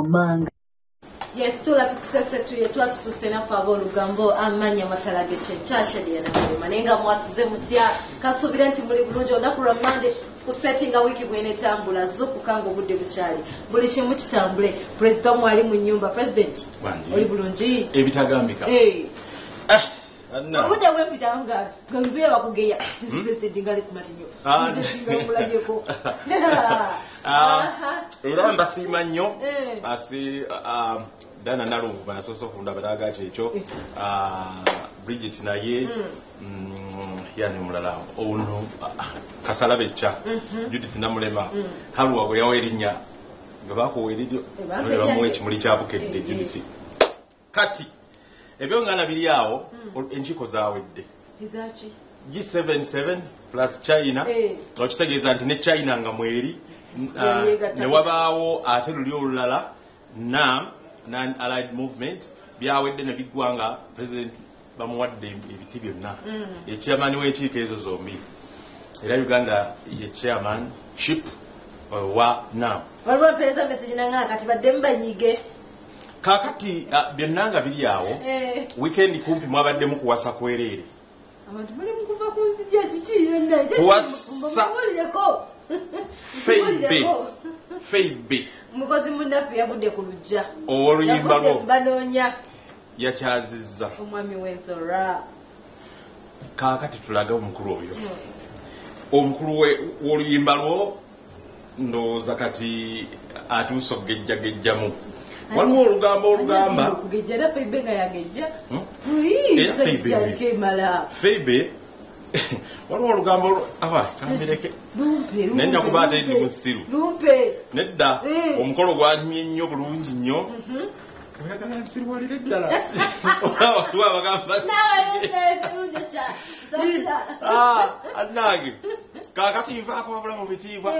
manga. Yes, tula tukusese tuye twatutusena fabo lugambo amanya matalage chenchasha dia na manenga mwasize mutya kasubira nti muri bulungi onakura mande ku setting a wiki bwene tambula zuku kango budde buchali buli kimu kitambule president mwali mu nyumba president oli bulungi ebitagambika anna budde bwe bitanga galubira bakugeya president ngali smart nyo president ngulabyeko era ndasiima nnyo asi dana nalungu banasoso funda badaga checho Bridget naye yani mulala ono kasalabecha Judith namulema haluwa go yawerinya ngabako weridio bamwe kimuli kya Bukedde Judith kati ebyo ngana bili yawo enchiko zawedde izachi G77 plus China okitegeeza nti ne China nga mweri ne wabaawo ate luli olulala non-allied movement byawedde ne biggwanga president bamuwadde ebiti byonna echairman w'enkiiko ezo zombi era Uganda ye chairmanship wa now waliwo mpereza message nanga kati badde mbanyige kakati byonna nga biri awo weekend kumpi mwabadde mu kuwasa kwerere abantu bali mu kuva ku nzija kiki yonna kuwasa Phoebe mukozi munaffe yagudde ku lujja Oluyimba lwo banoonya yakyazizza omwami w'ensora kakati tulaga omukulu oyo omukulu w'Oluyimba lwo ndowooza kati atuusa okugejjagejjamu waliwo olugambo olugamba okugejja era Phoebe nga yagejja Phoebe waliwo olugambo kambireke nenya kuba ate ndi musiru nedda omukolo gwanyumye nnyo bulungi nnyo oyagala nsirwalire eddala wabagamba annange kakati nvaako wabula mu bitiibwa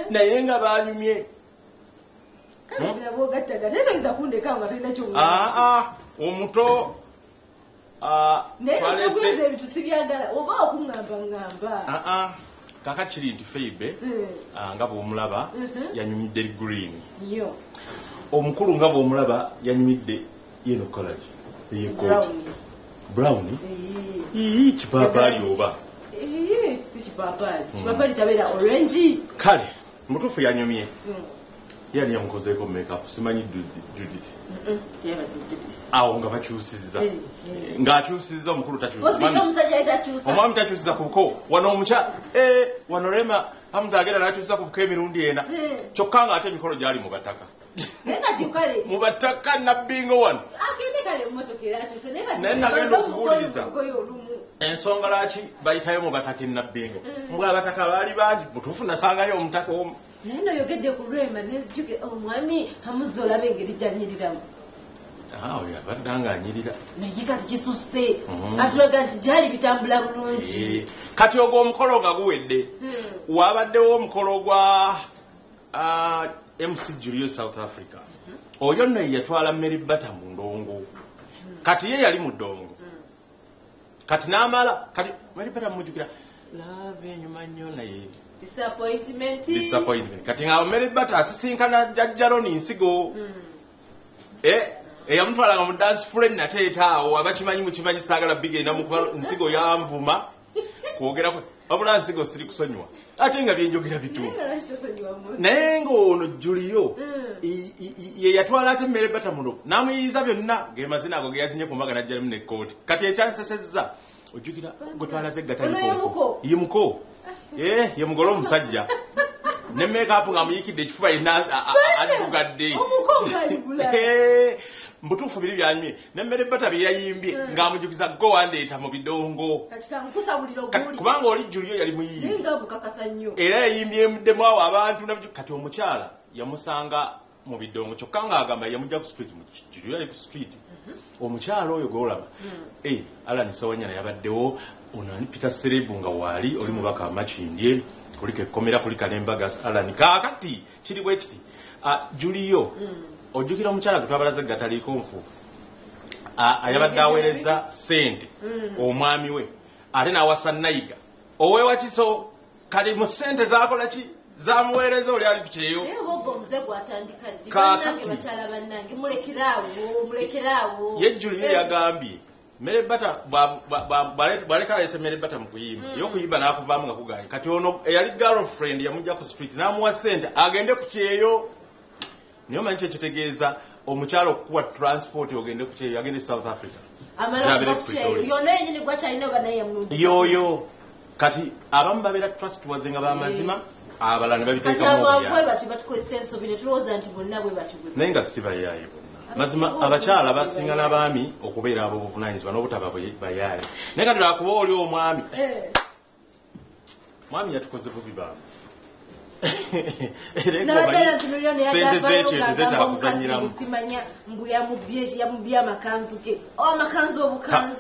naye nga banyumye omuto kaka kiri nti Phoebe nga bw'omulaba yanyumidde green omukulu nga bw'omulaba yanyumidde yellow color ey'ekkooti brown kipaapaali oba kale mutuufu yanyumye yani yamukozeeko makeup simanyi Judith awo nga bakyusizza ng'akyusizza omukulu takyusizza omwami takyusizza kuko wano omuca wano Rema Hamza agenda n'akyusizza ku buko emirundi ena kyokka ng'ate emikolo gyali mu bataka mu bataka nabbingo wano naye nagenda okubuuliriza ensonga lwaki bayitayo mu bataka enabbingo mbwa abataka baali bangi mutuufu nasangayo omutaka omu neno yogedde ku Rema nezijuke omwami Hamza olabe engeri gyanyiriramu oyo abadde anyirira naye kati kisusse atulaga nti gyali bitambula bulungi kati ogwo omukolo nga guwedde wabaddewo omukolo gwa MC Julius South Africa oyo nno yatwala Mary Bata mu ndongo kati ye yali mu ddongo kati n'amala kati Mary Bata mujjukira love enyuma nnyo naye disappointment kati nga Mary Bata asisinkana jjajjaloni nsigo eyamutwalanga mu dance floor nateeta awo abakimanyi mukimanyi saagala bigenda mu nsigo yanvuma kwogera wabula nsigo siri kusonyiwa ate nga byenjogera bituufu naye ng'ono Julio ye yatwala ate Mary Bata muno n'amuyiyiza byonna gemazina ago ge yazinye ku mbaga najjalimu n'ekkooti kati ekyansesezza ojjukira gwe twalaze eggataliko ye muko ye mugole omusajja ne makeup nga muyikidde ekifuba yenna addugadde mbutuufu biri byanyumye ne Mary Bata bye yayimbye ng'amujukiza go wandeeta mu bidongo kubanga oli Julio yali muyimbi era yayimbyemudemu awo abantu kati omukyala yamusanga mu bidongo kyokka ng'agamba yamujja ku street Julio yali ku street omukyala oyo gwolaba Alan Sawanyana yabaddewo onani Peter Serebu nga waali oli mubaka Makindye kuliko ekkomera kulika n'Embaga Alan kaakati kiri bwe kiti Julio ojjukira omukyala gwe twabalaze gataliiko nfuufu ayabadde aweereza ssente omwami we ate n'awasa Nayiga oweewakiso kali mu ssente zaakola ki zamuweereza oli ali ku kyeyo yejjulire yagambye mmere bata baleka alese mmere bata mu kuyimba ey'okuyimba n'akuvaamu nga kugaanye kati ono eyali girlfriend yamujja ku street n'amuwa ssente agende ku kyeyo niyo manyi kyekitegeeza omukyalo okukuwa transport ogende ku kyeyo agende South Africa yoyo kati abamu babeera trustworthy nga bamazima abalala ne babiteekamu naye nga si bayaaye bonna mazima abakyala basinga n'abaami okubeera ab'obuvunanyizibwa n'obutaba bayaaye naye kati lwakuba oli omwami mwami yatukoze bubi baamu sente z'ekintu zetakuzanyiramu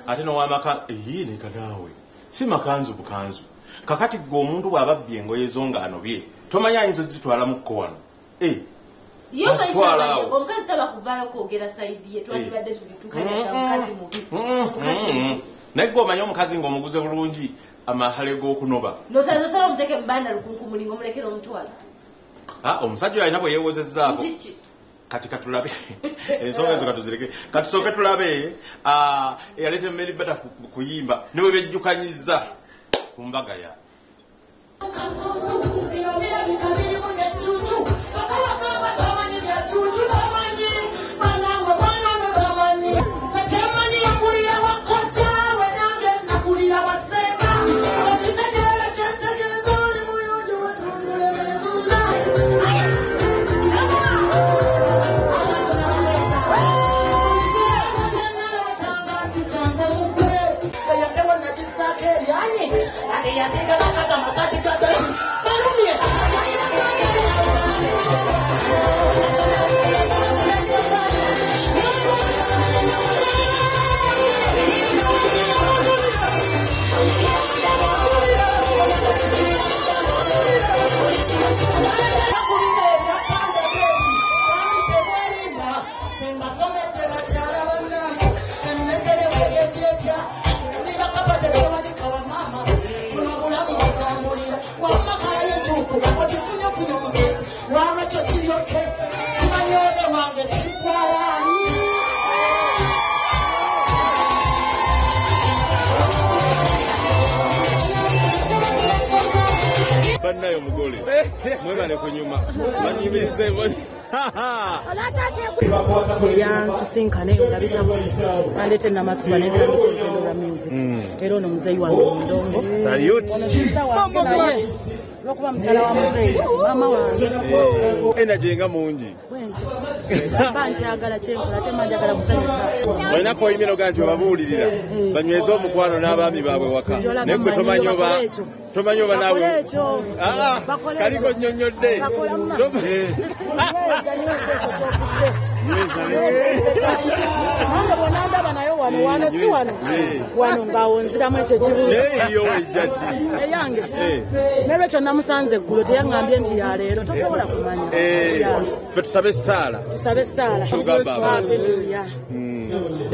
ate nowamakanzu nekanaawe si makanzu bukanzu kakati gwe omuntu bw'ababbye engoye zo ng'anobye tomanya ayinza ozitwala mu kko wano omukazi taba kuvaayo kwogera sayidi ye twalibadde tulitukanya omukazi mubi naye gwe omanye omukazi ng'omuguze bulungi amahale g'okunoba nosala omuteke mubanda lukunkumulinga omulekera omutwala omusajja oyo alina bwe yeewozezzaako kati katulabe ensonga ezo katuzireke katusooke tulabe eyaleeta emmeri bata kuyimba ne bwe bejjukanyizza ku mbaga ya bannayo mugole mwebale ku nyuma banyimirize yansisinkane nga bitabuzi andete namasuba netandika olugendo lwa music era ono muzeeyi wange mundongo lwokuba mukyala wa muzeeyi mama wange enajenga mungi mba nkyagala kyenkola ate manjagala kusanyusa olinako oyimira ga nti obabuulirira banyweze omukwano n'abaami baabwe waka naye gwe tomanyi oba naawe kaliko nnyonnyodde nange bwonandaba nayo wano si wano ng'awonziramu ekyo kibuuzo eyange n'olwekyo namusanze eggulo teyaŋŋambye nti yaleero tosobola kumanya fe tusabe essaala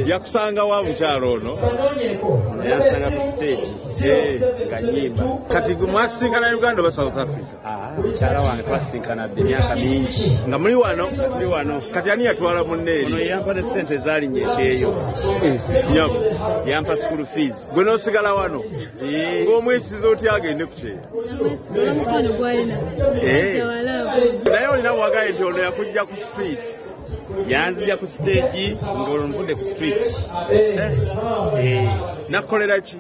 yakusanga wa mukyalo ono yansanga ku stage nga nyimba kati gwe mwasisinkana Uganda oba South Africa mukyala wange twasisinkana dde emyaka mingi nga muli wano kati ani yatwala munneeri ono yampa ne ssente ezaalinnya ekyeyo nyabo yampa school fees gwe n'osigala wano ng'omwesiza otya agende ku kyeyo naye olina bwagaye nti ono yakujja ku street yanzija ku stage ng'olwo nvudde ku street nakkolera ki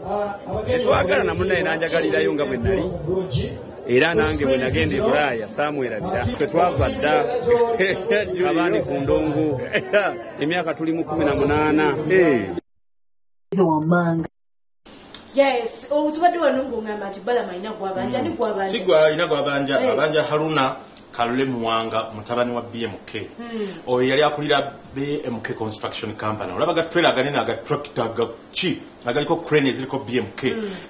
tetwagala na munnaye n'anjagalirayo nga bwe nali era nange bwe nagenda e Bulaaya saamwerabira twe twava dda abaani ku ndongo emyaka tuli mu 18 yes tubadde wano ng'ongamba nti balama alina gwabanja ani gwabanja sigwa alina gwabanja abanja Haruna Kalule Muwanga mutabani wa BMK oyo yali akulira BMK Construction Company olabaga trailer ganene aga tractor gachi agaliko crane eziriko BMK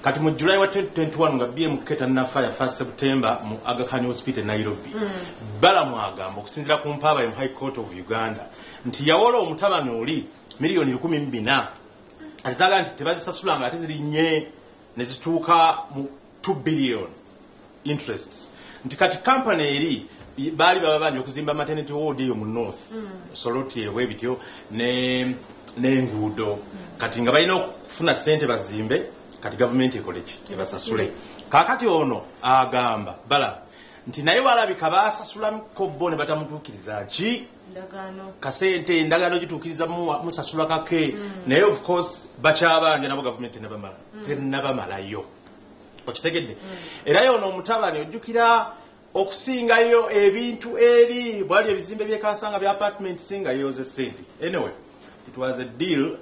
kati mu July wa 2021 nga BMK tannafa ya 1 September mu Aga Khan Hospital Nairobi bala mwagamba okusinzira ku mpaaba ya High Court of Uganda nti yawola omutabani oli milioni 14 alizaga nti tebazisasula nga ate ziri nye ne zituuka mu 2 billion interests nti kati kampani eri baali baba banja okuzimba maternity ward eyo mu north Soroti ewe bityo n'enguudo kati nga balina okufuna ssente bazimbe kati gavumenti ekole ki ebasasule kaakati ono agamba bala nti naye walabika baasasulamuko bo ne batamutuukiriza ki kasente endagaano gituukiriza musasula kake naye of course bakyabanja nabo gavumenti tenabamalayo okitegedde era yono omutabani ojjukira okusingayo ebintu eri bwali ebizimbe byekasanga bya apartment singa yeyoze sente anyway it was a deal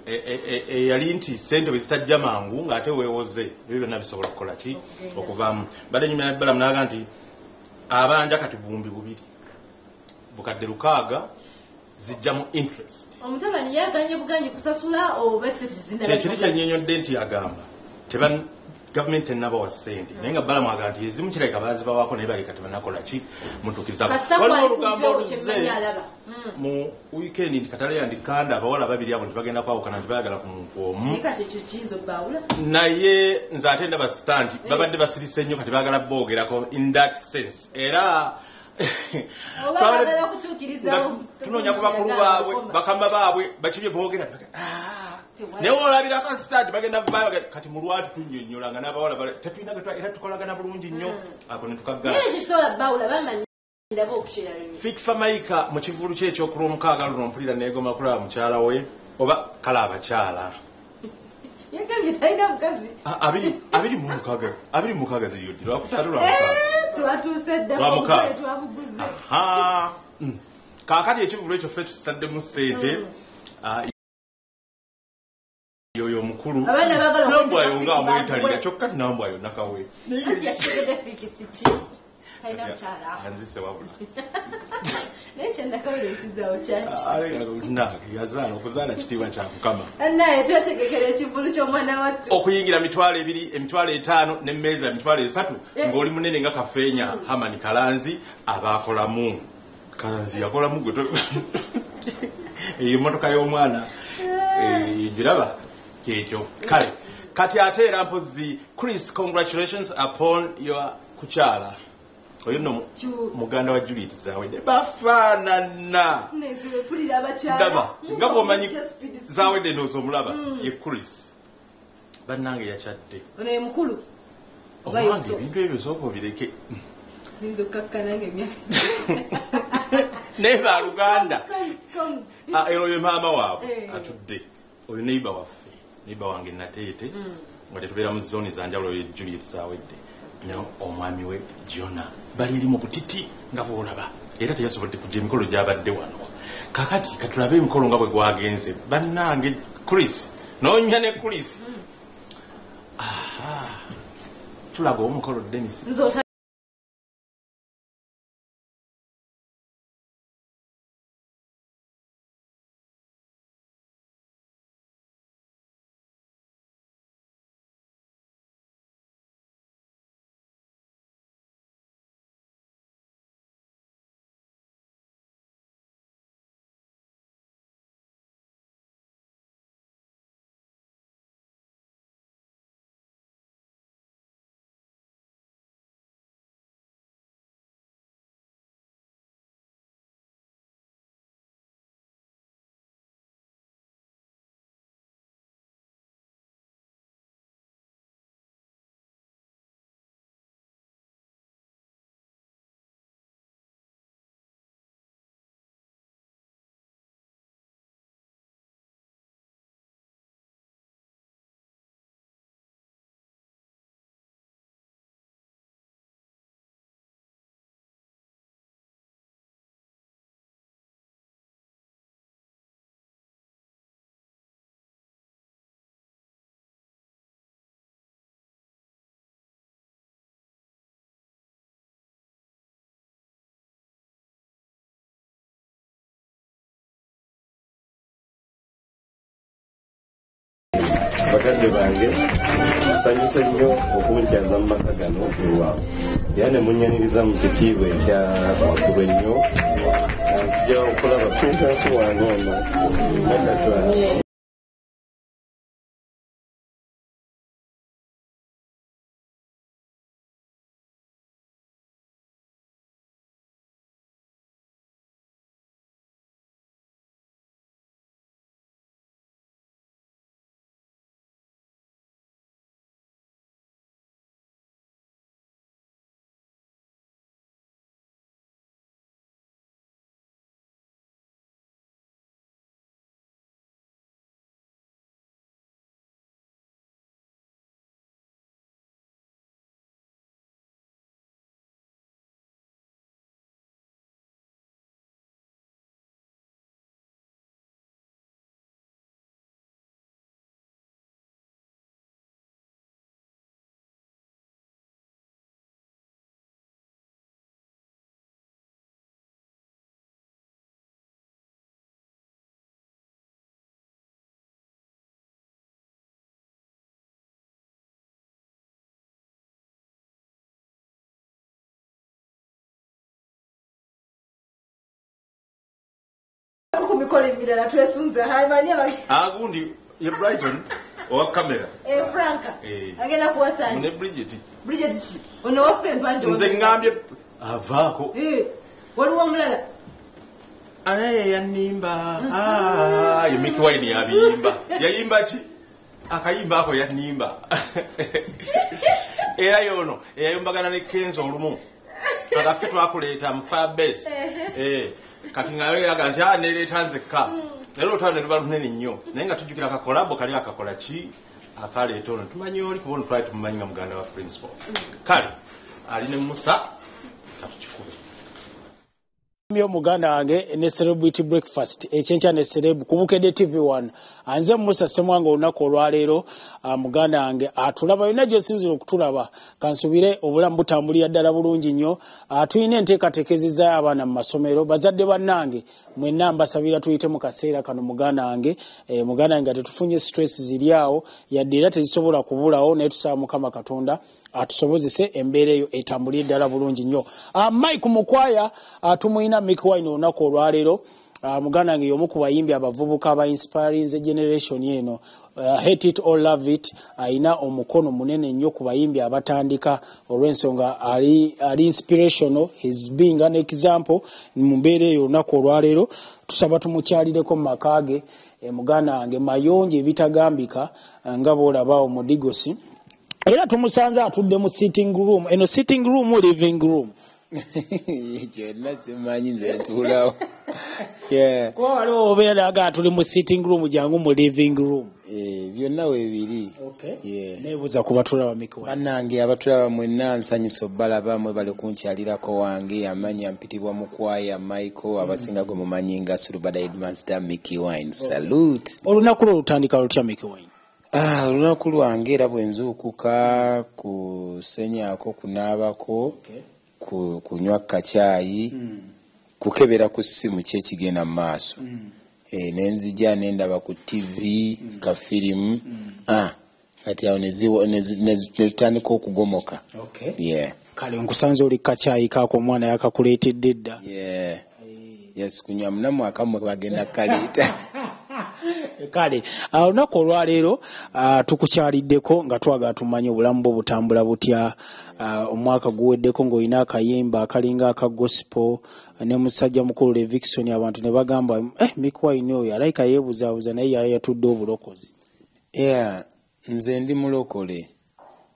yali nti sente bwe zitajja mangu ng'ate weewoze ebyo byonna bisobola okukola ki okuvaamu badde nyuma yabbala munaaga nti abanja kati buwumbi 2 bukadde 6 zijja mu interest omutabani yaganye buganyi kusasula oba sente kyekiri kyennyonnyodde nti agamba gavumenti enaba wa ssente naye nga bbala mwaga nti ezimu kirabika baazibawako naye baleka tebanakola ki mutuukiriza waliwo olugambo oluze mu wiikendi nti katale yandikanda abawala 2 abo nti bagenda kwawukana nti bayagala ku muntu omu naye nze ate ndaba sita nti babadde basirise nnyo kati baagala boogerako in that sense era tunoonya ku bakulu baabwe bakama baabwe bakibye boogera naye olabira kasitaati bagenda vayo kati mu lwatu tunnyonnyolanga n'abawala tetulina era tukolagana bulungi nnyo ako ne tukaggala fikfa maika mu kivulu kye ekyokulwomukaaga luno mpulira neegoma kulaba mukyala we oba kale abakyala 26 ziyodde lwakutaali lwamukaaga kaakati ekivulu ekyo ffe tusitaddemu ssente yoyo mukulu nambwayo nga amwetalira kyokka nambwayo nakawe anzise wabula yazaala okuzaala kitiibwa kya Mukama okuyingira 2,000 5 n'emmeeza 3 ng'oli munene nga Kafeenya Hamani Kalanzi abaakolamu Kalanzi yakolamu gwe eyo emmotoka y'omwana giraba kyekyo kale kati ate era mpozi Chris congratulations upon your kukyala oyo no muganda wa Juliet Zawedde bafaanana ndaba nga bw'omanyi Zawedde ndowooza omulaba ye Chris bannange yakyadde ono mukulu obange ebintu ebyo sooka obireke naye baluganda ero ye maama waabwe atudde oyo neiba waffe neiba wange Nateete nga tetubeera mu zooni za njawulo ye Juliet Zawedde omwami we Jona bali eri mu butiti nga bw'olaba era teyasobodde kujja emikolo gy'abadde wano kakati katulabe emikolo nga bwe gwagenze bannange Chris noonya ne Chris tulaga omukolo Dennis bakadde bange nsanyuse nnyo okunkyaza mu maka gano ewaabwe era ne munnyaniriza mu kitiibwa ekya waggulu ennyo nzija okulaba pinsansi wange ono nakatwala kumikola emirala twesunze haimani agundi ye Brighton owa kamera Franka agenda kuwasani ne Bridget ki ono waffe empande nze ngambye avaako waliwo omulala anaye yanimba ye Mickey Wine yayimba ki akayimba ako yanimba era yono eyayombagana ne Kenzo olumu akaffe twakuleeta mu Fabes kati ngayo yaga nti anereeta nzekka lero twane tuba lunene nnyo naye nga tujjukira akakolabo kali akakola ki akaleeta ono tumanyi oli kubona twali tumumanyi nga muganda wa principal kale ali ne Musa atukikube myo muganda wange ne celebrity breakfast ekyenkya ne celeb ku Bukedde TV1 anze Musa Semwanga olunaku olwaleero muganda wange atulaba yonna gy'osinzira okutulaba kansubire obulamu butambulira ddala bulungi nnyo tulina enteekateekezeza abaana mu masomero bazadde bannange mwenna mbasabira tuyite mu kaseera kano muganda wange nga tetufunye stress ziri awo yadde era tezisobola kubulawo naye tusaba Mukama Katonda atusobozese embeera eyo etambulire ddala bulungi nnyo Mike Mukwaya tumuyina Mickey Wine olunaku olwaleero muganda wange y'omu ku bayimbi abavubuka aba inspiring generation eno hate it or love it ayina omukono munene nnyo ku bayimbi abatandika olw'ensonga ali inspirational his being an example mu mbeera eyo olunaku olwaleero tusaba tumukyalireko mu maka ge muganda wange mayonje ebitagambika nga boolaba omudigosi era tumusanze atudde mu sitting room eno sitting room living room Jonna simanyi nze ntulawo. Kwa waliwo obeera nga tuli mu sitting room jangu mu living room. Byonna weebiri. Neebuuza ku batulaba Mickey Wine. Bannange abatulaba mwenna nsanyusa obbalaba mwe bali kunkyalirako wange amanya mpitibwa Mukwaya Michael abasinga gwe mumanyi nga Sulubada Headmaster Mickey Wine. Salute. Olunaku lwo lutandika lutya Mickey Wine? Olunaku lwange era bwe nzuukuka kusenyaako kunaabako kunywa kacaayi kukebera ku ssimu ki ekigenda mu maaso nenzija nendaba ku TV ka firimu kati awo netutandika okugomoka kale nkusanze oli kacaayi kaako omwana yakakuleetedde dda yes kunywa munamu akamu bagenda kaleeta kale olunaku olwaleero tukukyaliddeko nga twagala tumanye obulamu bwo butambula butya omwaka guweddeko ng'olina akayimba akalinga aka gospel ne musajja mukulu Levikson abantu ne bagamba Mickey Wine oyo alayika yeebuzaabuza naye yali yatudde obulokozi nze ndi mulokole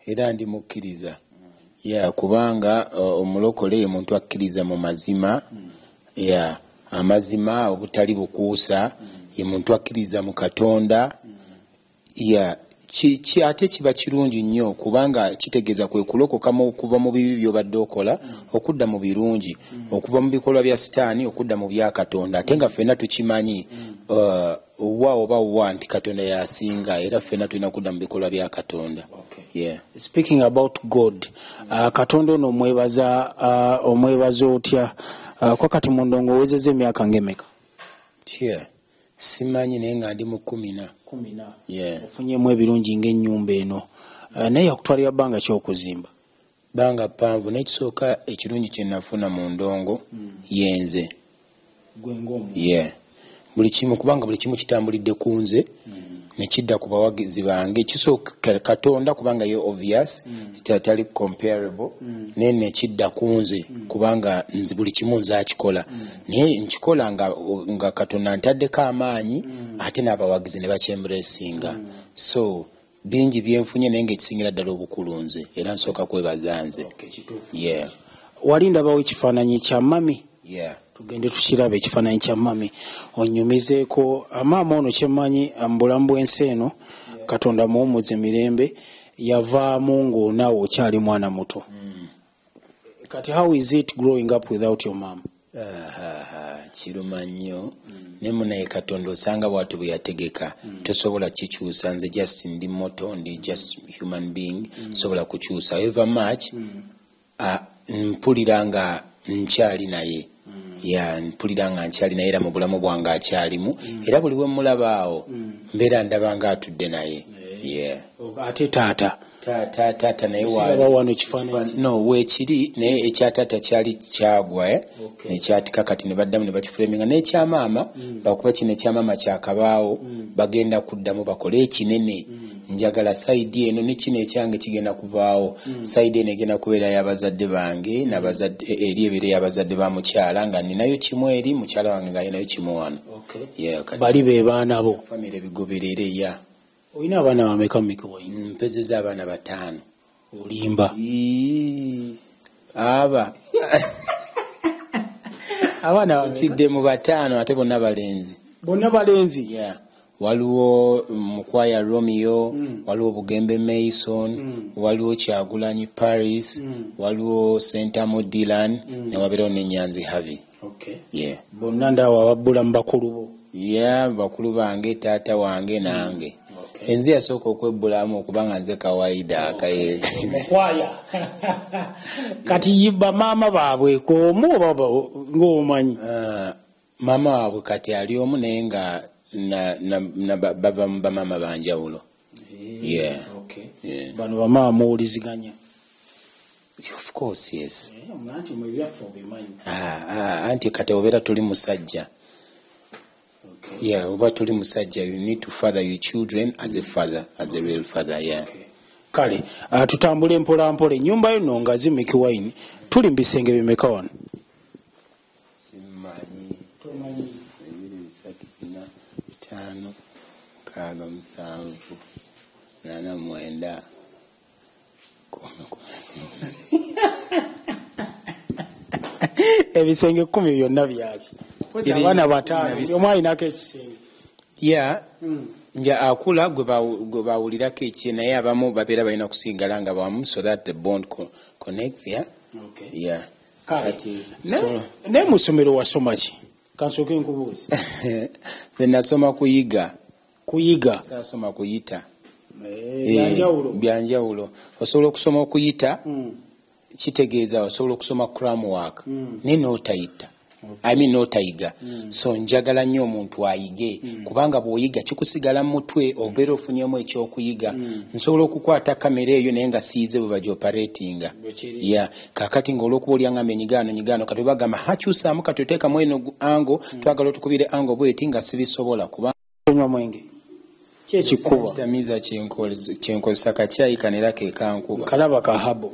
era ndi mukkiriza kubanga omulokole ye muntu akkiriza mu mazima amazima obutali bukuusa ye muntu akkiriza mu Katonda ate kiba kirungi nnyo kubanga kitegeeza kwe kulokokamu okuva mu bibi by'obadde okola okudda mu birungi okuva mu bikolwa bya sitaani okudda mu bya Katonda ate nga ffenna tukimanyi oba nti Katonda yasinga era ffenna tulina kudda mu bikolwa bya Katonda. Speaking about God, Katonda ono omwebaza otya kwa kati mu ndongo owezezza emyaka ng'emeka? Simanyi naye nga ndi mu 10. Ofunyemu ebirungi ng'ennyumba eno naye yakutwalira bbanga ky'okuzimba? Bbanga ppanvu n'ekisooka ekirungi kye nafuna mu ndongo yenze buli kimu kubanga buli kimu kitambulidde ku nze nekidda ku bawagizi bange kisooka Katonda kubanga ye obvious tali comparable naye nekidda ku nze kubanga nzi buli kimu nze akikola naye nkikola nga Katonda ntaddeko amaanyi ate n'abawagizi ne bakyemburesinga so bingi byenfunye naye ng'ekisingira ddala obukulu nze era nsooka kwebaza nze. Wali ndabawo ekifaananyi kya mami? Tugende tukiraba ekifaananyi kya mami onyumizeeko maama ono kyemmanyi mu bulamu bw'ensi eno Katonda muwummuze mirembe yavaamu ng'onaawe okyali mwana muto. Kati how is it growing up without your mom? Kiruma nnyo naye munaye Katonda osanga bw'ati bwe yategeka tosobola kikyusa nze just ndi moto ndi just human being sobola kukyusa however much mpulira nga nkyali naye mpulira nga nkyali naye era mu bulamu bwange akyalimu era buli we mulaba awo mbeera ndaba nga atudde naye. Ate taata taata naye wano kifaananyi no weekiri naye ekya taata kyali kyagwa nekyatika kati ne baddamu ne bakifulaminga n'ekyamaama bakuba kino ekyamaama kyakabaawo bagenda kuddamu bakole ekinene njagala sayidi eno ne kino ekyange kigenda kuvaawo sayidi eno egenda kubeera y'abazadde bange eri ebeera y'abazadde ba mukyala nga ninayo kimu eri mukyala wange ng'alinayo kimu wano bali be baana bo famire bigoberere ya olina abaana bameka mumeka mpezeza abaana 5 Oluyimba aba abaana batidde mu 5 ate bonna balenzi waliwo mukwaya Romeo waliwo Bugembe Mason waliwo Kyagulanyi Paris waliwo Sentamo Dylan ne wabeerawo ne Nyanzi Havi bonna ndawa wabbula mu bakulu bo bakulu bange taata wange nange enzi yasooka okwebbulamu okubanga nze kawaida mukwaya kati bamaama baabwe komu oba ng'omanyi maama waabwe kati ali omu naye nga bava mu bamaama banjawulo bano bamaama muwuliziganya of course yes anti kati obeera tuli musajja oba tuli musajja you need to father your children as a father, as a real father kale tutambule mpola mpola ennyumba yo nno nga zimiki wine tuli mu bisenge bimeka wano simanyi 2 3 4 5 6 7 8 9 ebisenge 10 byonna byaki abaana 5 omwe alinako ekisenge nja akula gwe bawulirako ekye naye abamu babeera balina kusigala nga bamu so that the bond connects naye mu ssomero wasoma ki kansooke nkubuuzi nze nasoma kuyiga saasoma kuyita byanjawulo osobola okusoma okuyita kitegeeza osobola okusoma cramwork naye n'otayita n'otayiga so njagala nnyo omuntu ayige kubanga bw'oyiga kikusigala mu mutwe obeera ofunyemu ekyokuyiga nsobola okukwata kamera eyo naye nga siize bwe bagioperatinga kakati ng'olwokuba olyangambe nyigaano kati bagamba hakyusaamu kati oteekamu eno ango twagala otukubire ango bweti nga sibisobola kubanga onywa mwenge kyekikuba kitamiiza kyenkozesa kakyayi kanera kekankuba kalaba kahabo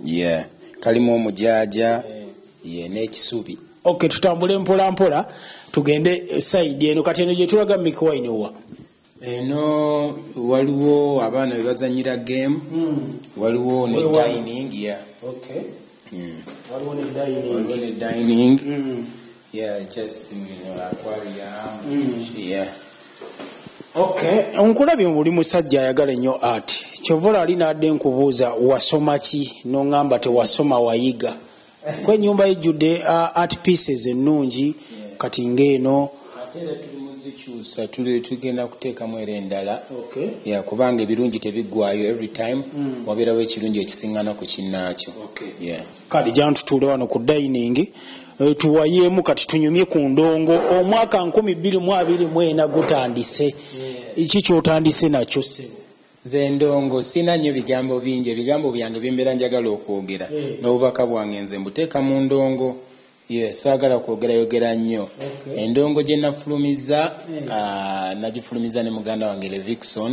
kalimu omujaaja n'ekisubi tutambule mpola mpola tugende side eno kati eno gye tulaga mikwaine wa eno waliwo abaana be bazanyira game waliwo ne dining waliwo ne dining just aquarium onkulabye buli musajja ayagala ennyo art kyovola ali nadde nkubuuza wasoma ki n'oŋŋamba tewasoma wayiga kwe ennyumba ejjudde art pieces ennungi kati ng'eno ate era tuli muzikyusa tugenda kuteekamu era endala kubanga ebirungi tebiggwayo every time wabeerawo ekirungi ekisiŋŋana ku kinnaakyo kale jantutuule wano ku dining tuwayeemu kati tunyumye ku ndongo omwaka 2024 gutandise ki kyotandise nakyo ssebo nze ndongo sina nnyo bigambo bingi ebigambo byange byembeera njagala okwogera n'obubaka bwange nze mbuteeka mu ndongo saagala kwogerayogera nnyo endongo gye nafulumiza nagifulumiza ne muganda wange Levikson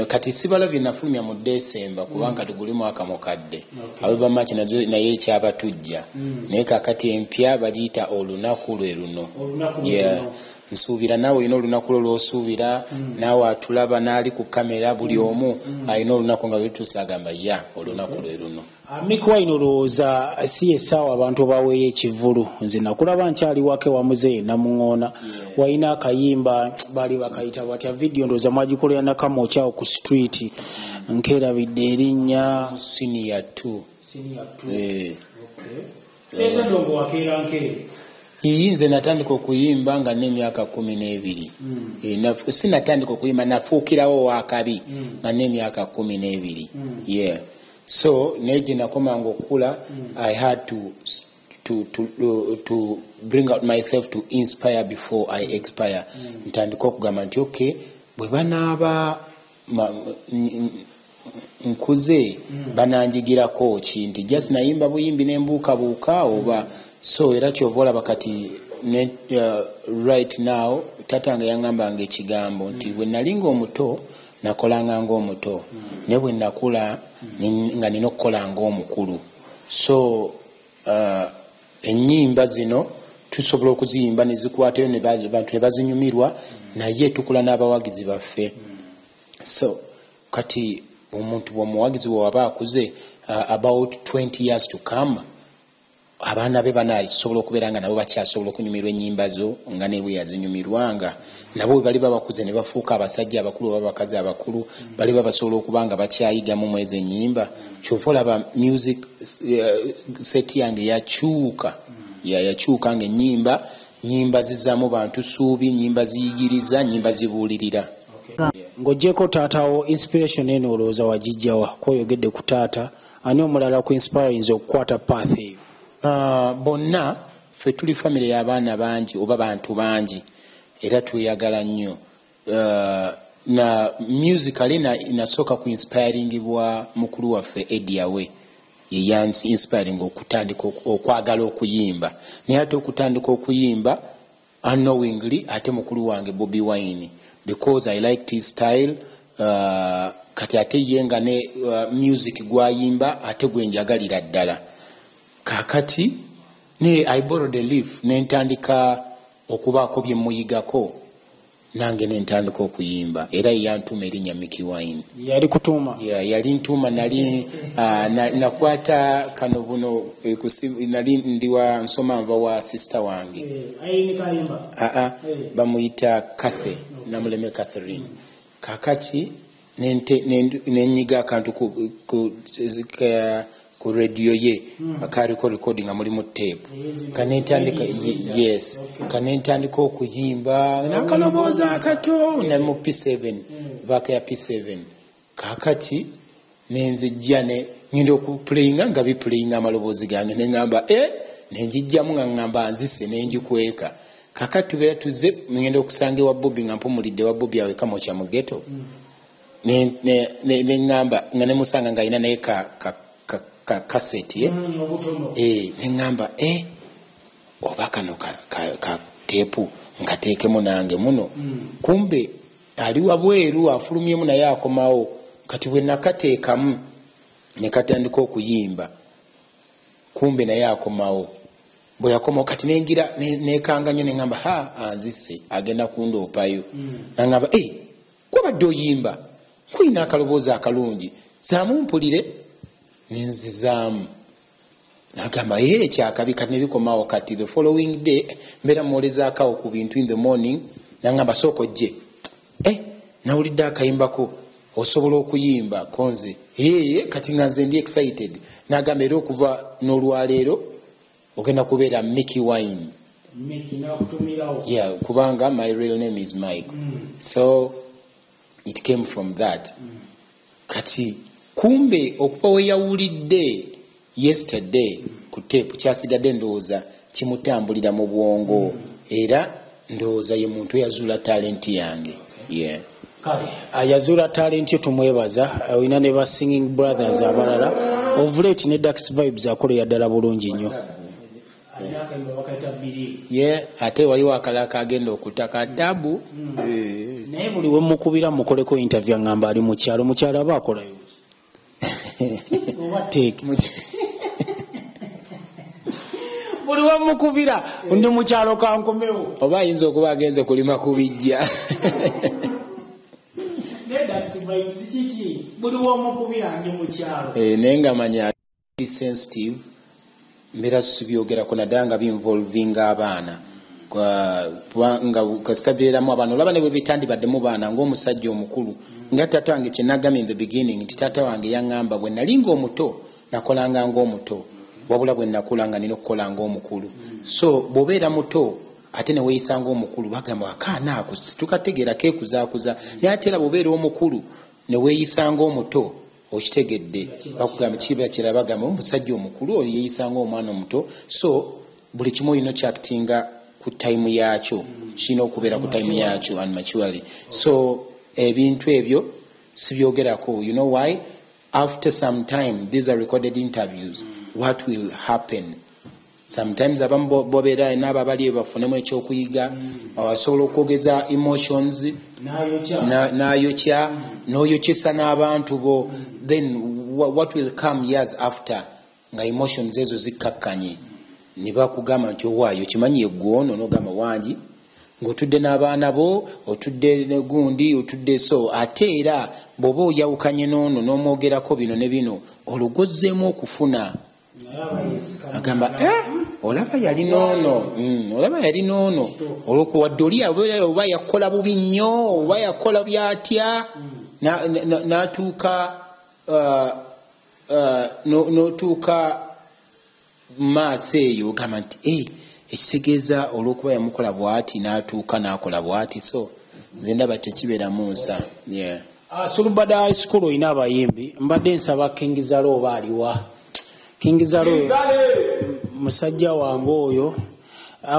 kati sibalabye nafulumya mu Desemba kubanga tuguli mwaka mukadde abava maki naye ekyaba tujja naye kakati empya bagiyita olunaku lwe luno nsuubira naawe olina olunaku lw'osuubira naawe atulaba n'ali ku kamera buli omu alina olunaku nga bituusa agamba olunaku lwe luno mikwaine olowooza si essaawa abantu baweeyo ekivulu nze nakulaba nkyali wake wamuzeeyi namuŋoona walina akayimba baali bakayita batya vidiyo ndowooza mwagikolera nakamokyawo ku street nkerabidde erinnya senior 2 nze natandika okuyimba nga n'emyaka 12 sinatandika okuyimba nafuukirawo wakabi nga n'emyaka 12 so naye gye nakomanga okula I had to bring out myself to inspire before I expire ntandika okugamba nti bwe banaaba nkuze bananjigirako kinti just nayimba buyimbi nembuukabuuka oba so era kyova olaba kati right now tatange yaŋŋambanga ekigambo nti bwe nalinga omuto nakolanga ng'omuto ne bwe nakula nga nina okukola ng'omukulu so ennyimba zino tusobola okuziyimba ne zikwatayo abantu ne bazinyumirwa naye tukula n'abawagizi baffe so kati omuntu bw'omuwagizi bw'aba akuze about 20 years to come abaana be banaasobola okubeera nga nabo bakyasobola okunyumirwa ennyimba zo nga ne bwe yazinyumirwanga nabo bwe bali babakuze ne bafuuka abasajja abakulu oba abakazi abakulu bali babasobola okuba nga bakyayigamu mu ezo ennyimba kyova olaba music set yange yakyuka ng'ennyimba zizaamu bantu ssuubi nnyimba ziyigiriza nnyimba zibuulirira ng'oggyeko taatawo inspiration eno olowooza wagijjawa kwoyogedde ku taata ani omulala ku inspirinze okukwata path eyo bonna ffe tuli famire y'abaana bangi oba bantu bangi era tweyagala nnyo na musically nasooka ku inspiringibwa mukulu waffe ediawe yeyansinspiring okutandika okwagala okuyimba naye ate okutandika okuyimba unknowingly ate mukulu wange Bobi Wine because I liked his style kati ate ye nga ne music gwayimba ate gwenjagalira ddala kakati ne I borrowed a leaf nentandika okubaako bye muyigako nange nentandika okuyimba era yantuma erinnya Mickey Wine yali kutuuma yali ntuma nali nakwata kano buno nali ndiwa nsoma nva wa sister wange bamuyita Kathe namuleme Catherine kakati nenyiga akantu ku radio ye akaliko recording mulimu tape kanentandika yes kanentandika okuyimba nakalobooza akato ne mu P7 vaka ya P7 kakati nenzijja ngenda okuplayinga nga biplayinga amaloboozi gange neŋŋamba nenjijjamu nga ŋŋamba nzise nenjikweka kakati tubeera tuze ngenda okusanga ewa Bobi nga mpumulidde wa Bobi awe kamokya mu ghetto neŋŋamba nga nemusanga nga alina naye kaseti neŋŋamba oba kano ka teepu nkateekemu nange muno kumbe ali wabweru afulumyemu naye akomawo kati bwe nakateekamu ne katandika okuyimba kumbe naye akomawo bwe yakomawo kati nengira nekanga nnyo neŋŋamba anzise agenda kundoopayo naŋŋamba gwabadde oyimba kuyina akaloboozi akalungi zaamu mpulire nenzizaamu nagamba ekyakabi kati nebikomawo kati the following day mbeera mwolezaakawo ku bintu in the morning nangamba sooka ojje nawulidde akayimbako osobola okuyimba konze kati nga nze ndi excited nagamba era okuva n'olwaleero ogenda kubeera Mickey Wine kubanga my real name is Mike so it came from that kati kumbe okuva we yawulidde yesterday ku tape kyasigadde ndowooza kimutambulira mu bwongo era ndowooza ye muntu eyazuula talenti yange yazuula talenti yo tumwebaza olina ne ba singing brothers abalala ovulate ne Dax Vibes akolera ddala bulungi nnyo ate waliwo akalala kagenda okutaka tabu naye buli we mukubira mukoleko interview ngamba ali mukyalo aba akolayo buli we mukubira ndi mukyalo kankomewo oba ayinza okuba agenze kulima kubijja buli we mukubira ndi mukyalo naye nga manya sensitive mbeera sibyogerako naddala nga binvolvinga abaana nga kasitabeeramu abaana olaba ne bwe bitandibaddemu baana ng'omusajja omukulu nga taata wange kyenagambye in the beginning nti taata wange yaŋŋamba bwe nali ng'omuto nakolanga ng'omuto wabula bwe nakula nga nina okukola ng'omukulu so bw'obeera muto ate ne weeyisa ng'omukulu bagamba akaana ako tukategeera keekuzaakuza naye ate era bw'obeera omukulu ne weeyisa ng'omuto okitegedde bakugamba kiba kira bagamba omusajja omukulu oyo yeeyisa ng'omwana omuto so buli kimu olina kyakutinga ku time yaakyo kirina okubeera ku time yaakyo and maturely so ebintu ebyo sibyogerako you know why after some time, these are recorded interviews, what will happen? Sometimes abamu bobeera n'abo abali bafunemu ekyokuyiga abasobola okwogeza emotions n'ayokya n'oyokyesa n'abantu bo, then what will come years after nga emotions ezo zikkakkanye ne bakugamba nti owaayo kimanyi eggwono n'ogamba wangi ng'otudde n'abaana bo otudde ne gundi otudde, so ate era bw'oba oyawukanye n'ono n'omwogerako bino ne bino olugozzeemu okufuna agamba olaba yali noono olaba yali noono olwokuwadde oli oba yakola bubi nnyo oba yakola byatya n'atuuka n'otuuka maaso eyo ogamba nti ekitegeeza olw'okuba yamukola bw'ati n'atuuka n'akola bw'ati, so nze ndaba tekibeeramu nsa. Sulubadde high school olina abayimbi, mbadde nsaba Kingizalo oba aliwa Kingizalo musajja wange oyo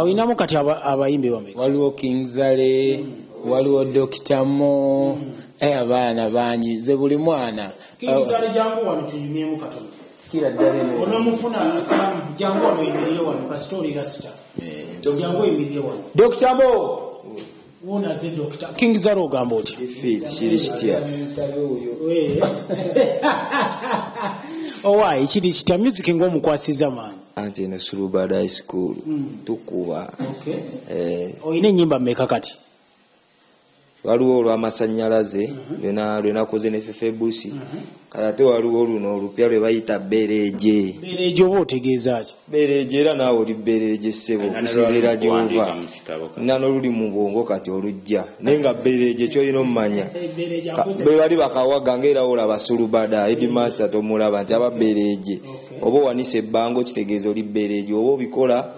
olinamu kati abayimbi bameka? Waliwo Kingzale, waliwo Dr. Mo, abaana bangi, nze buli mwana. Kingzale jangu wano tuyimyemu katono. Sikira ddala eno. Onomufuna asamu jangu wano yimirire wano kastori rasita. Jangu yimirire wano. Dr. Mo. Wona ze Dr. Kingzale ogamba otya? Kiri kitya. Owaayi kiri kitya music ng'omukwasiza maanyi? Anti eno Sulubadde high school tukuba. Oyina ennyimba mmeka kati? Waliwo olw'amasannyalaze lwenakoze ne Febusi, kati ate waliwo luno olupya lwe bayita Bereje. Bereje oba otegeeza ki? Bereje era naawe oli Bereje ssebo okusinziira gy'ova nano luli mu bwongo kati olujja naye nga Bereje kyolina omumanya bwe bali bakawaga ng'era olaba Sulubadde Headmaster tomulaba nti aba Bereje oba owanisa ebbango kitegeeza oli Bereje oba obikola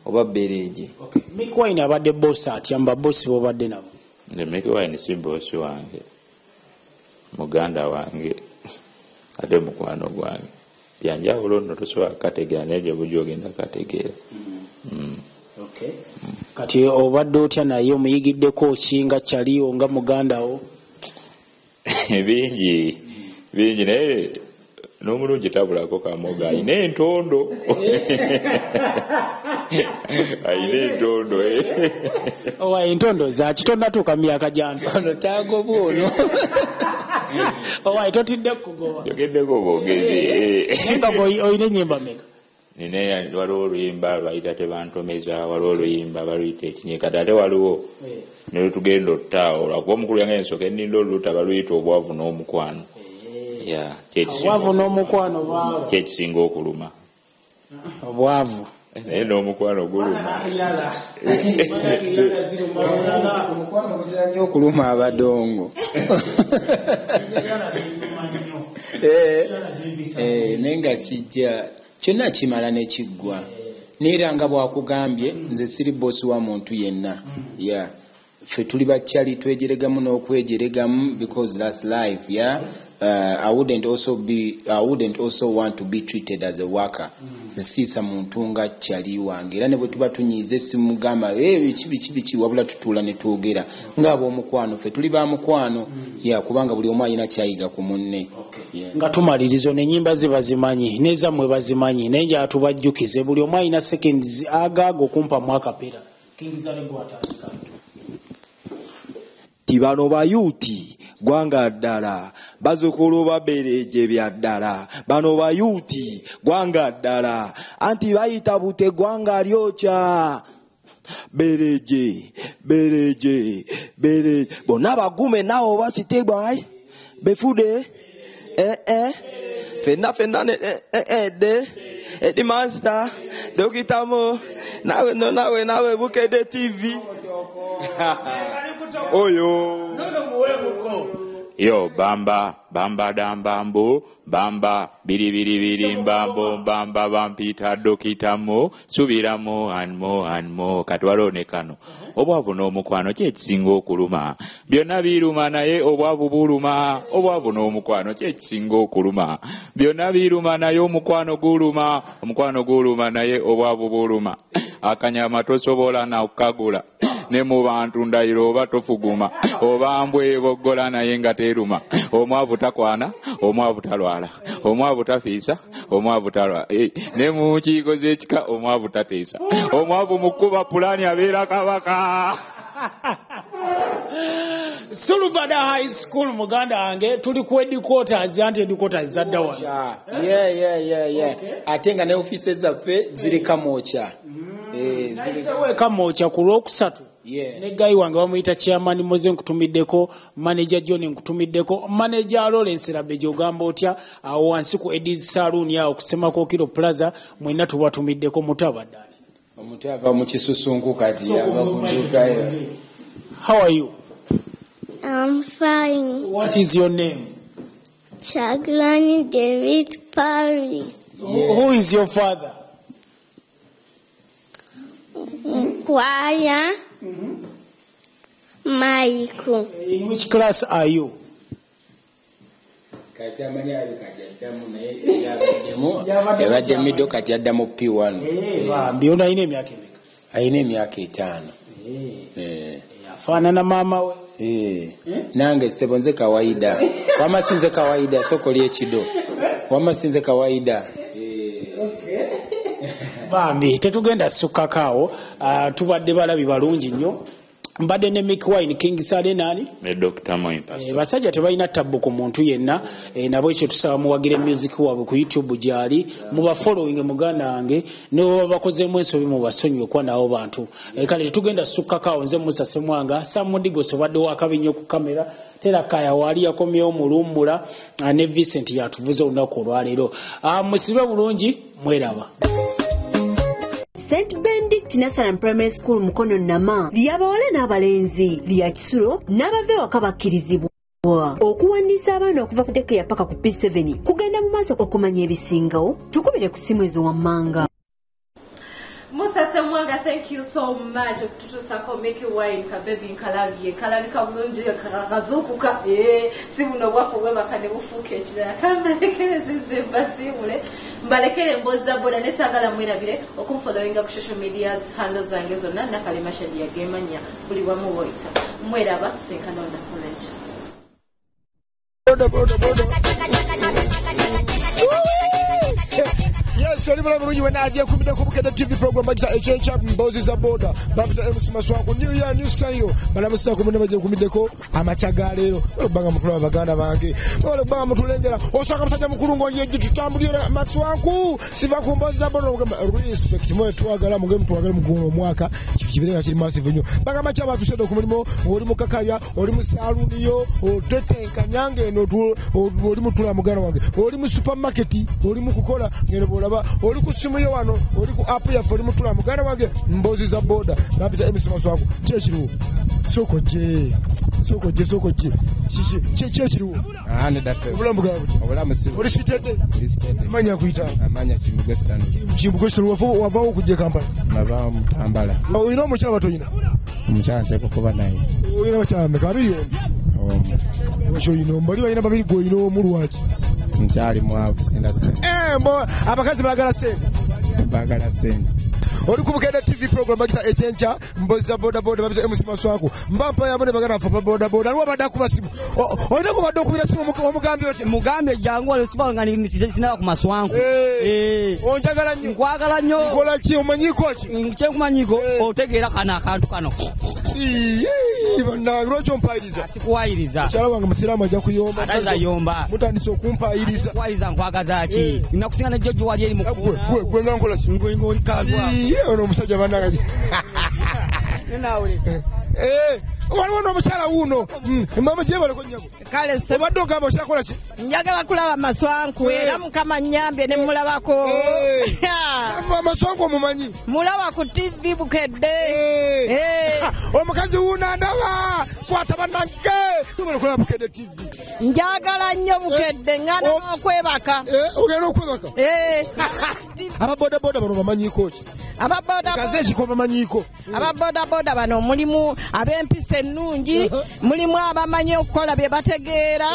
oba Bereje. Mick Wine abadde boss atya mba boss bobadde nabo? The Mick Wine si boss wange, muganda wange ate mukwano gwange, byanjawulo nno tosobola kategeera naye gye bujja ogenda kategeera. Kati obadde otya naye omuyigiddeko okinga kyaliwo nga mugandawo? bingi naye n'omulungi tabulako kamoga ayina entondo owa entondo zaki tonnatuuka myaka gyano ono tagoba ono owa totidde kugoba jogeddeko obwogezi nga oyina ennyimba meka? nina waliwo oluyimba lwayita tebantomeza, waliwo oluyimba baluyita ekinyika, ate waliwo nelutugenda ottaawo lwakuba omukulu yange ensooka enninda oluta baluyita obwavu n'omukwano. Obwavu n'omukwano bwawe kyekisinga okuluma. Obwavu naye n'omukwano guluma. Omukwano gutera nnyo okuluma abadongo. Naye nga kijja kyonna kimala ne kiggwa. Neera nga bw'akugambye nze siri boosi wa muntu yenna. Ffe tuli bakyali twejeregamu n'okwejeregamu because that's life. I wouldn't also want to be treated as a worker. Nsiisa muntu nga kyali wange era ne bwe tuba tunyiize simugamba biki wabula tutuula ne twogera ng'ab'omukwano. Ffe tuli ba mukwano kubanga buli omu alina kyayiga ku munne. Nga tumalirizo n'ennyimba ze bazimanyi n'ezammwe bazimanyi naye nja tubajjukize buli omu alina seconds agaaga okumpamu akapera. Kingizale gwatandika tibano bayuti gwanga ddala bazuukulu ba Bereje bya ddala bano bayuti gwanga ddala anti bayita bute gwanga lyokya Bereje bonna bagume nawo basitebwa befude fenna de Edi Master Dr. Mo nawe Bukedde TV oyo yo bamba dambambo bamba biri mbambo bamba bampita Dr. Mo subiramo anmo kati walonekano obwavu n'omukwano kyekisinga okuluma byonna biruma naye obwavu buluma obwavu n'omukwano kyekisinga okuluma byonna biruma naye omukwano guluma naye obwavu buluma akanyama tosobola na okagula ne mu bantu ndayiro oba tofuguma oba mbwe boggola naye nga teruma omwavu takwana omwavu talwala omwavu tafiisa omwavu talwala ne mu nkiiko z'ekika omwavu tateesa omwavu mukuba pulani abeera kabaka. Sulubada High School muganda wange tuli ku headquarters anti headquarters zadda wano. Yeah. Atenga ne offices zaffe ziri Kamoocha. Ziri Kamoocha ku Lwokusatu. Ne guy wange bamuyita chairman Moze nkutumiddeko, manager John nkutumiddeko, manager Lawrence Rabeje ogamba otya awo wansi ku Edis Saloon yawo kusemako Kiro Plaza mwena tubatumiddeko mutabadde. Omutaba mu kisusunku kati abakunjuka. How are you? I'm fine. What is your name? Chaglani David Paris. Who is your father? Kwaya. Michael. In which class are you? Kati amanya alikajaddamu naye yabadde middle kati addamu P1. Mbiona ine emyaka emeka? Ayina emyaka 5. Afaanana maama we? Nange sebo nze kawaida. Wama sinze kawaida soko lyekido. Wama sinze kawaida. Bambi tetugenda sukkakaawo tubadde balabi balungi nnyo. Mbadde ne Mick Wine King Sale nani? Ne Dr. Moimpas. Basajja tebalina tabbu ku muntu yenna nabo ekyo tusaba muwagire music waabwe ku YouTube gyali muba following muganda wange ne baba bakozeemu ensobi mu basonyiwe kwa nabo bantu. Kale tetugenda sukkakaawo nze Musa Semwanga Samudigo sobadde wakabinyo ku kamera tera kaya wali yakomyewo mulumbula ne Vincent yatuvuze olunaku olwaleero. Musibe bulungi mweraba. St. Benedict Nasaran Primary School Mukono Nama ly'abawala n'abalenzi lya Kisulo n'abave waka bakkirizibwa okuwandiisa abaana okuva ku Dekeya paka ku P7 kugenda mu maaso okumanya ebisingawo tukubire ku simu ezo wammanga. Musa Semwanga, thank you so much. Okututusako Mickey Wine kabebi nkalabye kalabika bulungi kazukuka sibuno bwafu bwebaka ne bufuuka ekirala kamberekerezizze basimule mbalekere emboozi za boda nesagala mwerabire okumfollowinga ku social media handles zange zonna nakalema shadi yagemanya buli wamu woyita mweraba tusenkana olunaku lw'enkya. Yes, anybody when you and I just come to Bukedde TV program but change up bosses aboda babita MC Maswangu new year new style bala musako munema je kumideko amachagalero banga mukulu abaganda bange ole banga mutulengera osaka musajja mukulu ngonye tutambulira Maswangu siva ku bosses aboda respect mwe twagala muge mutwagala muguno omwaka kibireka kiri massive nnyo banga machaba tusedo ku mulimo oli mukakalya oli musaluniyo otetenka nyange no oli mutula mugana wange oli mu supermarket oli mukukola ngere bolaba oli ku simu yo wano oli ku app ya foli mutula muganda wange mbozi za boda babita MC Maswangu kyekiriwo soko je kyekiriwo obulamu bwawe oli sitedde manya kuita amanya Chimbugo stand wavao kujje Kampala nava Mutambala oyina omukyala batoyina omukyala teko kuba naye oyina bakyala meka abiri osho yino mbali bayina babiri gwe oyina omulwaki mukyali mwavu sinda sente abakazi bagala sente oli ku Bukedde TV program bagita ekyenca mbozi za boda boda babita MC Maswangu mbampa yabone bagana fa boda boda alwa badaku basimu oyina kubadde okubira simu omugambi ote mugambe jangu wale sibanga ni sinaba ku Maswangu onjagala nnyo nkwagala nnyo nkola ki omanyiko ki nche kumanyiko otegeera kana akantu kano bana rojo mpairiza sikuwairiza cyala wange musiramu ajja kuyomba ataza yomba mutandise okumpairiza kwairiza nkwagaza ki nakusinga ne Jojo wali eri mukuru gwe ngankola ki ngo oli kalwa ono omusajja banagaje nawe waliwo n'omukyala wuuno mama gyebale ko nyago kale obadde ogamba okyakola ki njagala kulaba Maswangu era mukama nnyambye ne mulabako Maswangu omumanyi mulaba ku TV Bukedde omukazi wuuno andaba kwata bannange tubale kulaba Bukedde TV njagala nnyo Bukedde ngana okwebaka ogenda okwebaka TV ababodaboda bano bamanyiko ki kaze ekiko bamanyiko ababodaboda bano mulimu ab'empisa ennungi mulimu abamanyi okukola bye bategeera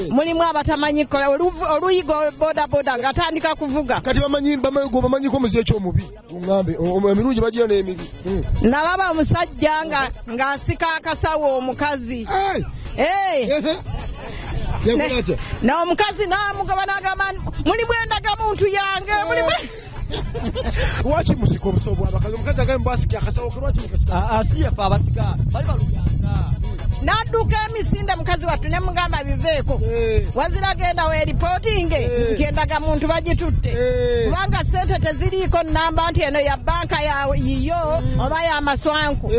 mulimu abatamanyi kukola oluyigo bodaboda ng'atandika kuvuga kati bamanyiko muzi ekyomubi ŋŋambe emirungi bagira n'emibi nalaba omusajja ng'asika akasawo omukazi n'omukazi n'amugaba n'agamba mulimu endagamuntu yange mulimu lwaki musika obusawo bwabakazi omukazi agambe bwasika akasawo ke lwaki mukasika asiyefe abasika bali baluyanga n'adduka emisinde mukazi wattu ne mugamba biveeko wazira genda weeripootinge nti endagamuntu bagitutte kubanga ssente teziriiko nnamba nti eno ya banka yiyo oba y'amaswanku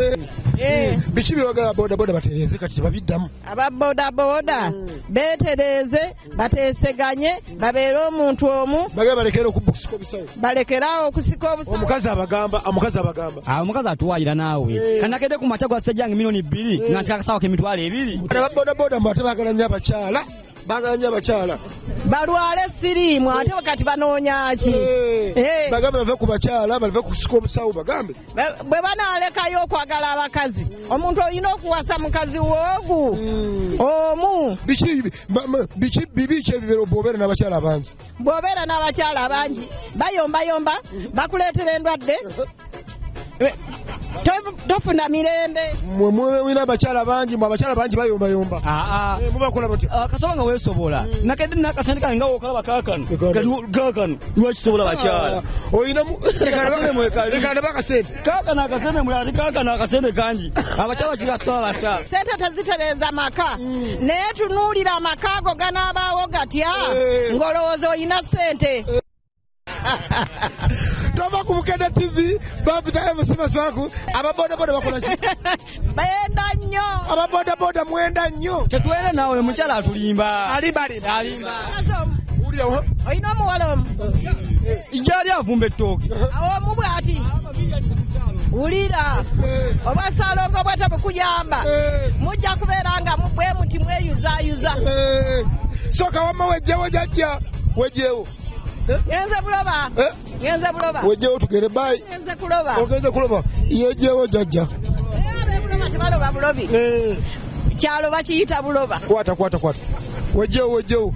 biki byebagala bodaboda batereeze kati tebabiddamu ababodaboda beetereeze bateeseganye babeere omuntu omu bagala balekere okusika obusawo balekerawo okusika obusawo omukazi abagamba omukazi atuwaayira naawe kanakede ku makya gwa sejjange milioni 2 nga nsika akasawo k'emitwalo 2 ababodaboda mbu ate baagala nnyo abakyala balwale siriimu ate kati banoonya ki bagambe bave ku bakyala bave kusika obusawo bagambe bwe banaalekayo okwagala abakazi omuntu olina okuwasa mukazi woogu omu biki bibi ki ebibero bw'obeera n'abakyala abangi bayombayomba bakuleetera endwadde tofuna mirembe mwina abakyala bangi bayombayomba mubakola batya kasoba nga weesobola nakedde nakasente kange nga wokalaba kaakano lwakisobola bakyala oyina bakasente kaakano akasente mulati kaakano akasente kangi abakyala kirasaba bakyala sente tezitereeza maka naye tunuulira amaka ago ganaabaawo gatya ng'olowooza oyina sente tova ku Bukedde TV bampita MC Maswaku ababodaboda bakola ki bayenda nnyo ababodaboda mwenda nnyo tetwere nawe mukyala atulimba alimba oyina omuwala omu ijali avumba ettooke omu bw'ati wulira oba salongo bwata bukuyamba mujja kubeera nga bwe muti mweyuzaayuza soka wama wejjewo jajja wejjewo Ngenze buloba wejjewo tugere bayi ogenze kuloba yejjewo jajja buloba tebaloba bulobi kyalo bakiyita buloba kwata wejjewo